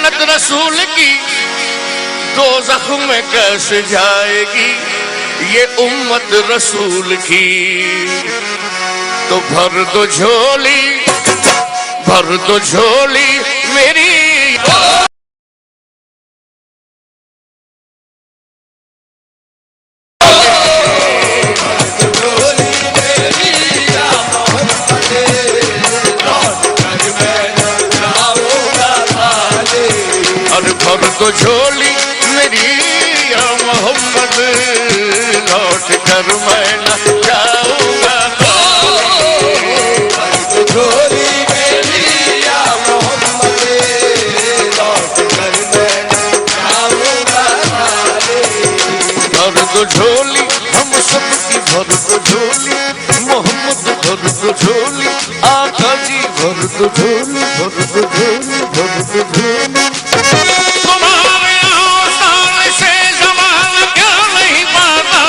जन्नत रसूल की दोज़ख में कैसे जाएगी ये उम्मत रसूल की। तो भर दो झोली मेरी। भर दो झोली मेरी या मोहम्मद, लौट कर मैं न जाऊंगा। भर दो झोली मेरी या मोहम्मद, लौट कर मैं न जाऊंगा। भर दो झोली हम सबकी, भर दो झोली मोहम्मद, भर दो झोली आका जी, भर दो झोली, भर दो झोली, भर दो झोली। तुम्हारे आस्थान से ज़माना क्या नहीं पाता,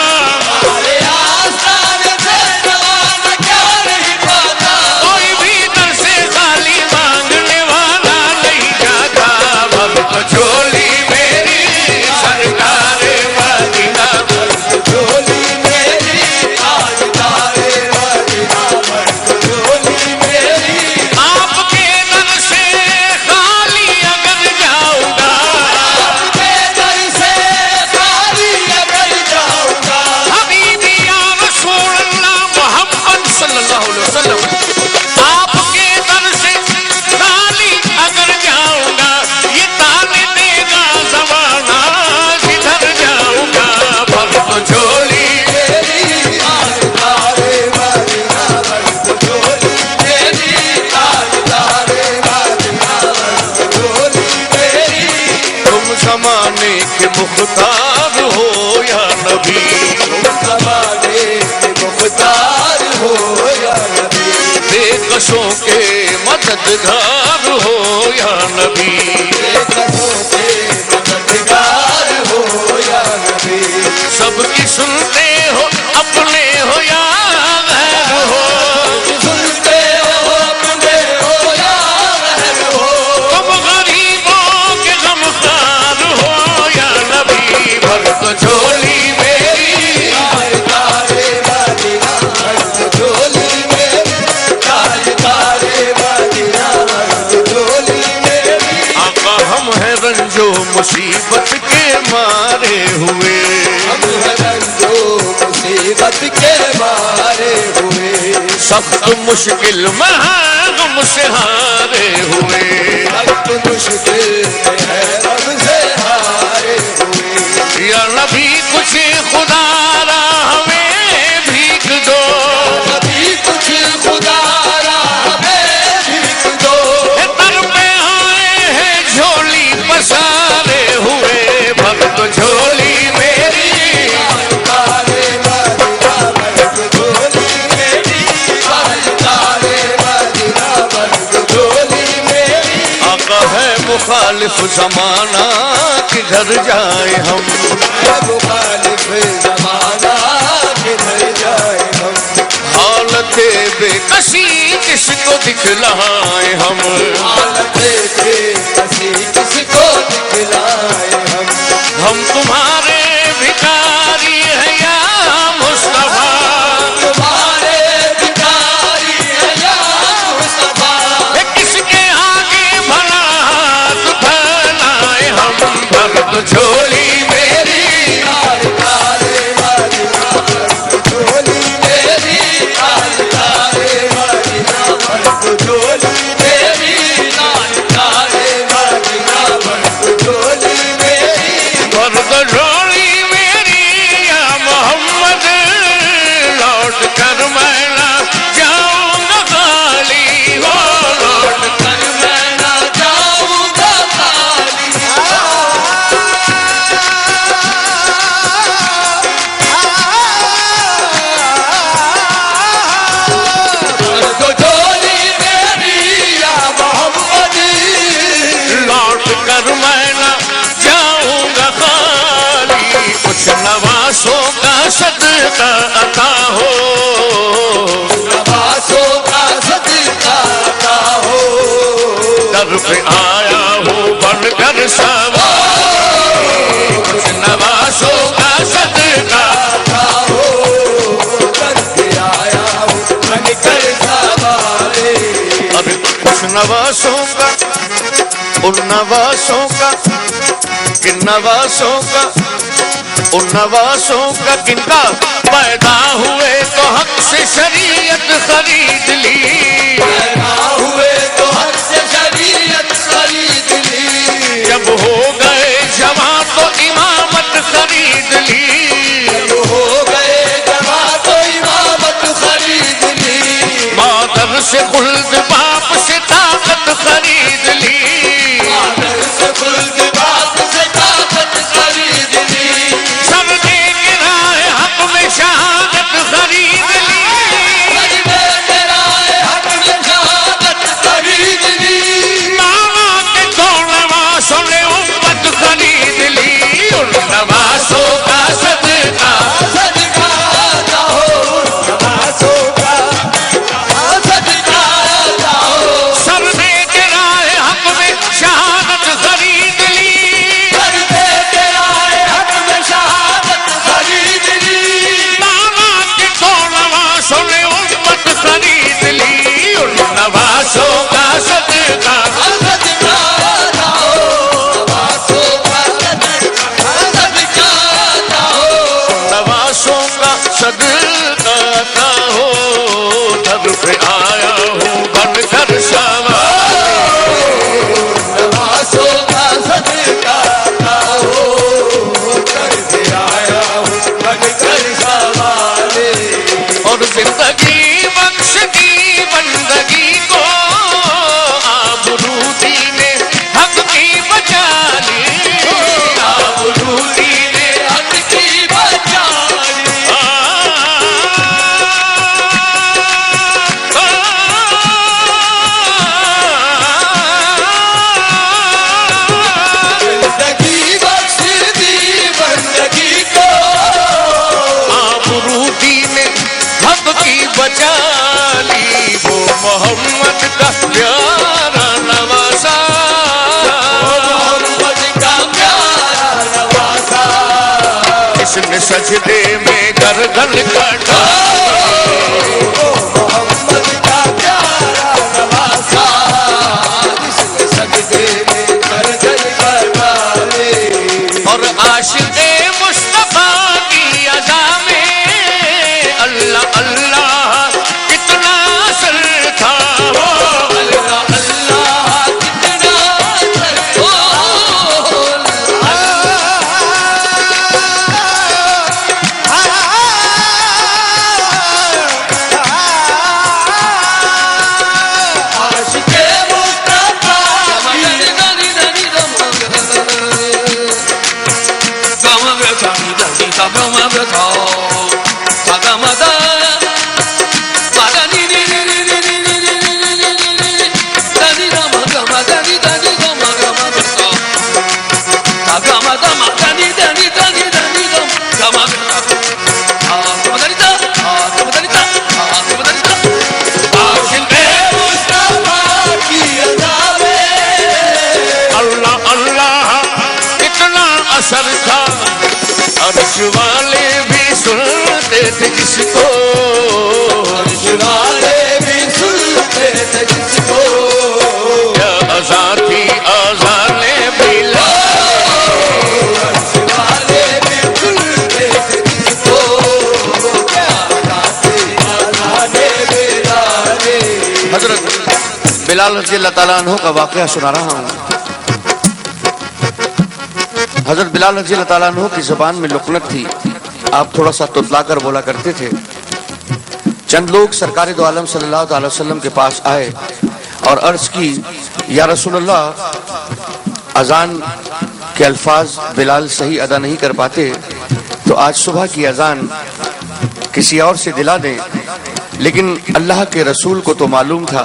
तुम्हारे आस्थान से ज़माना क्या नहीं पाता। कोई भी दर से खाली मांगने वाला नहीं जाता। भर दो झोली मेरी सरकारे मदीना, भर दो झोली मेरी ताजदारे मदीना, भर दो झोली मेरी। आपके दर से खाली अगर जाऊंगा, आपके दर से खाली अगर जाऊंगा, हबीबी या रसूल अल्लाह मोहम्मद सल्लल्लाहु अलैहि वसल्लम, आपके दर से खाली अगर जाऊंगा, ये ताने देगा ज़माना जिधर जाऊंगा। भर दो झोली मेरी ताजदारे मदीना, भर दो झोली मेरी ताजदारे मदीना, भर दो झोली मेरी। तुम ज़माने के मुख्तार हो या नबी, तुम ज़माने के मुख्तार हो या नबी। बेकसों के मददगार हो या नबी, बेकसों के मददगार हो या नबी। सबकी सुनते हो अपने हो या गैर हो, सुनते हो अपने हो या गैर हो। तुम गरीबों के गमखार हो या नबी। भर दो झोली मेरी ताजदारे मदीना, भर दो झोली मेरी ताजदारे मदीना, भर दो झोली मेरी। आका हम हैं रंजो मुसीबत के मारे हुए, हम हैं रंजो मुसीबत के मारे हुए। सख्त मुश्किल में हैं गम से हारे हुए, सख्त मुश्किल में है गम से हारे हुए। या नबी कुछ खुदारा हमें भीख दो, नबी कुछ खुदारा हमें भीख दो। दर पे आए हैं झोली पसारे हुए। भर दो झोली मेरी ताजदारे मदीना, भर दो झोली मेरी ताजदारे मदीना, भर दो झोली मेरी। आका है मुखालिफ ज़माना किधर जाए हम, है मुखालिफ ज़माना किधर जाए हम। हालत बेकसी किसको दिखलाए हम, हालत बेकसी किसको दिखलाए हम। हम तुम्हारे भिखारी हैं या मुस्तफा, तुम्हारे भिखारी हैं या मुस्तफा। किसके आगे भला हाथ फैलाए हम। भर दो झोली मेरी ताजदारे मदीना, भर दो झोली मेरी ताजदारे मदीना, भर दो झोली मेरी ताजदारे मदीना, उन नवासों का किन नवासों का उन नवासों का किनका पैदा हुए तो हक से शरीयत खरीद ली, पैदा हुए तो हक से शरीयत खरीद ली, जब हो गए जवां तो इमामत खरीद ली, जब हो गए जवां तो इमामत खरीद ली, मादर से खुल्द बाप से ताकत खरीद ली, मादर से खुल्द बाप से ताकत खरीद ली, सब दे के राह हक में शहादत खरीद ली, सजदे के राह हक में शहादत खरीद ली, मामा के दो नवासों ने उम्मत खरीद ली, उन नवासों का सदका सदका चाहो नवासों का, सदका चाहो सब दे के राह हक में शहादत खरीद ली, सजदे के राह हक में शहादत खरीद ली, मामा के दो नवासों ने उम्मत खरीद ली, उन नवासों का सदका सदका चाहो नवासों का, सदका चाहो नवासों का सदका ना हो, दर पे आया हूँ बनकर सवार, नवासों का सदका चाहो करके आया हूँ बनकर सवाले, और जिंदगी बख्श दी बंदगी को आबरूदी ने हक की बचा ली, आबरूदी ने हक की बचाली, जिंदगी बख्श दी बंदगी को, आबरूदी ने हक की बचा ली, वो मोहम्मद का प्यारा नवासा, मोहम्मद का प्यारा नवासा, इसने सजदे में गर्दन कटा, मोहम्मद का प्यारा नवासा, जिसने सजदे में गर्दन कटाले, और आशिक़े मुस्तफा की अदा में अल्लाह अल्लाह कितना असर था, अल्लाह अल्लाह कितना असर, ओ आशिक़े मुस्तफा आशिक़े मुस्तफा की अदा में अल्लाह अल्लाह कितना असर था, अर्श वाले भी सुनते थे जिसको, वाले भी सुनते थे जिसको, क्या अज़ा थी अज़ाने बिलाल, वाले भी सुनते थे जिसको, क्या गाते आज़ाने बिलाले, हजरत बिलाल रज़ी अल्लाह ताला अन्हु का वाक़या सुना रहा हूँ। हजरत बिलाल रज़ी अल्लाह ताला अन्हु की ज़बान में लुकनत थी, आप थोड़ा सा तुतला कर बोला करते थे। चंद लोग सरकार दो आलम सल्लल्लाहु अलैहि वसल्लम के पास आए और अर्ज की, या रसूलल्लाह, अजान के अल्फाज बिलाल सही अदा नहीं कर पाते, तो आज सुबह की अजान किसी और से दिला दें। लेकिन अल्लाह के रसूल को तो मालूम था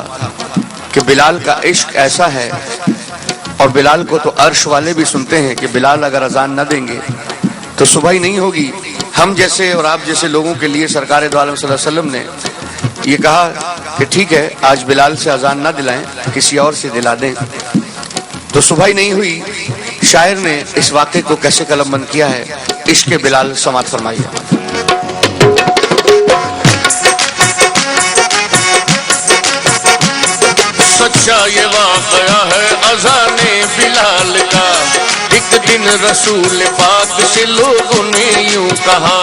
कि बिलाल का इश्क ऐसा है, और बिलाल को तो अर्श वाले भी सुनते हैं कि बिलाल अगर अजान न देंगे तो सुबह ही नहीं होगी। हम जैसे और आप जैसे लोगों के लिए सरकार दो आलम सल्लल्लाहु अलैहि वसल्लम ने ये कहा कि ठीक है, आज बिलाल से अजान न दिलाएं, किसी और से दिला दें, तो सुबह ही नहीं हुई। शायर ने इस वाक़े को कैसे कलमबंद किया है, इश्क़ बिलाल समात फरमाइए। सच्चा ये वाक़या है अज़ाने बिलाल का। एक दिन रसूल पाक से लोगों ने यूं कहा,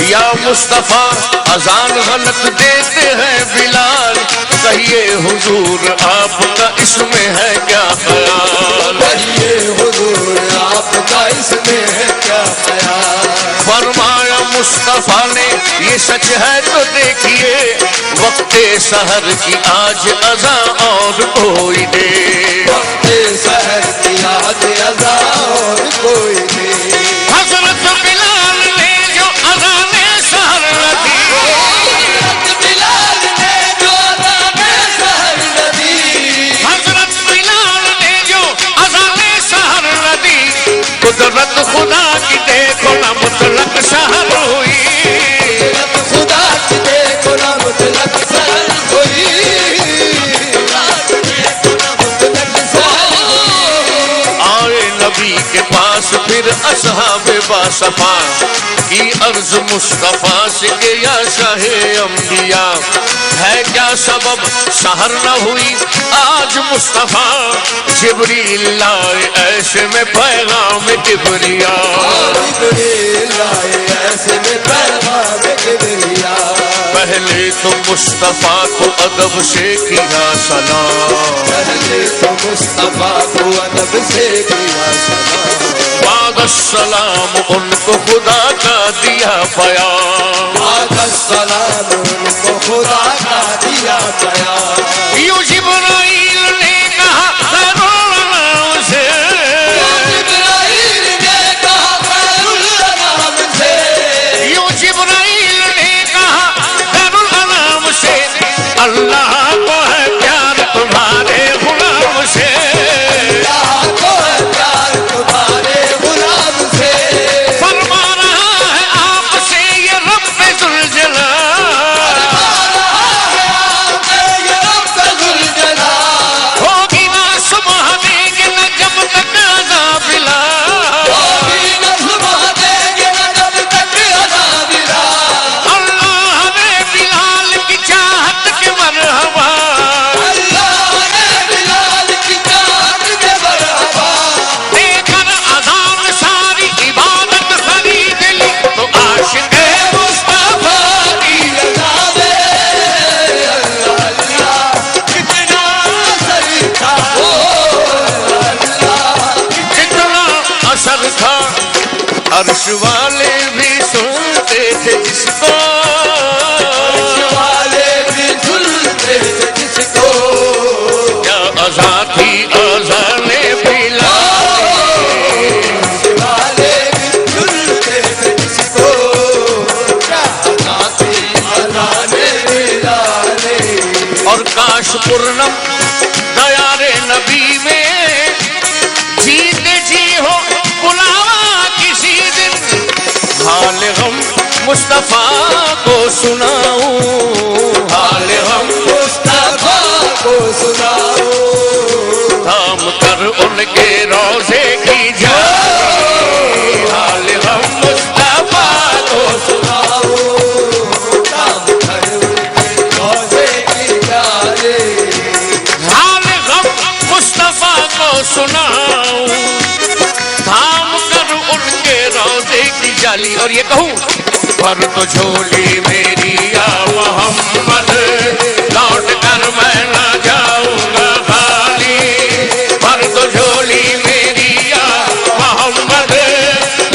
या मुस्तफा अजान गलत देते हैं बिलाल, कहिए हुजूर आपका इसमें है क्या ख्याल। कहिए हुजूर आपका इसमें है क्या ख्याल। फरमाया मुस्तफा ने ये सच है तो देखिए, वक्ते सहर की आज अज़ा और कोई दे। वक्ते सहर की आज अज़ा और कोई दे। हज़रत बिलाल ने जो अज़ाने सहर दी, हज़रत बिलाल ने जो अज़ाने सहर दी, हज़रत बिलाल ने जो अज़ाने सहर दी, कुदरत खुदा की देखो ना मुतलक सहर हुई। कुदरत खुदा की देखो ना मुतलक सहर हुई। आए नबी के पास फिर असहाबे बासफा की अर्ज मुस्तफा से के या शाहे अंबिया, है क्या सबब सहर न हुई आज मुस्तफा। जिब्रील लाए ऐसे में पैगाम किबरिया, जिब्रील लाए ऐसे में पैगाम किबरिया। पहले तो मुस्तफा को अदब से किया सलाम, पहले तो मुस्तफा को अदब से किया सलाम। बाद सलाम उनको खुदा का दिया बयान। बाद सलाम उनको खुदा का दिया बयान। यूं जिब्राइल ने कहा खैरुल अनाम से, जिब्राइल ने कहा खैरुल अनाम से, यूं जिब्राइल ने कहा खैरुल अनाम से, अल्लाह को है प्यार तुम्हारे गुलाम से। अल्लाह को है प्यार तुम्हारे गुलाम से। फरमा रहा है आपसे ये रब्बे जुल जलाल, होगी ना सुबह देंगे न जब तक अज़ान बिलाल। अल्लाह ने बिलाल की चाहत के मरहबा, देकर अज़ान सारी इबादत खरीद ली, तो आशिक़ मुस्तफा की कितना असर था। अर्श वाले भी सुनते थे जिसको, क्या अज़ा थी अज़ाने बिलाल। और काश पूर्णम दयारे नबी में जीते जी हो बुलावा किसी दिन, हाल गम मुस्तफा को सुनाऊं, हाल गम मुस्तफा को सुनाओ। थाम कर उनके रोजे की जाए, हाल गम मुस्तफा को सुनाओ। काम कर उनके रोज़े की जाए। हाल गम मुस्तफा को सुनाऊं, थाम कर उनके रोजे की जाली। और ये कहूँ पर तो झोली मेरी या मोहम्मद, लौट कर मैं ना जाऊंगा खाली। पर तो झोली मेरी या मोहम्मद,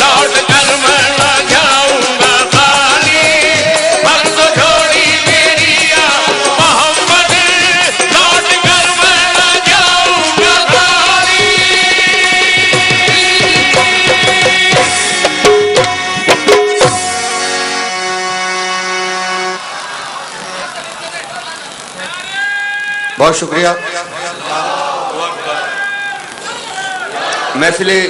लौट कर मैं ना जाऊंगा खाली। पर तो झोली मेरी या मोहम्मद, लौट कर मैं ना जाऊंगा खाली। बहुत शुक्रिया। महफिले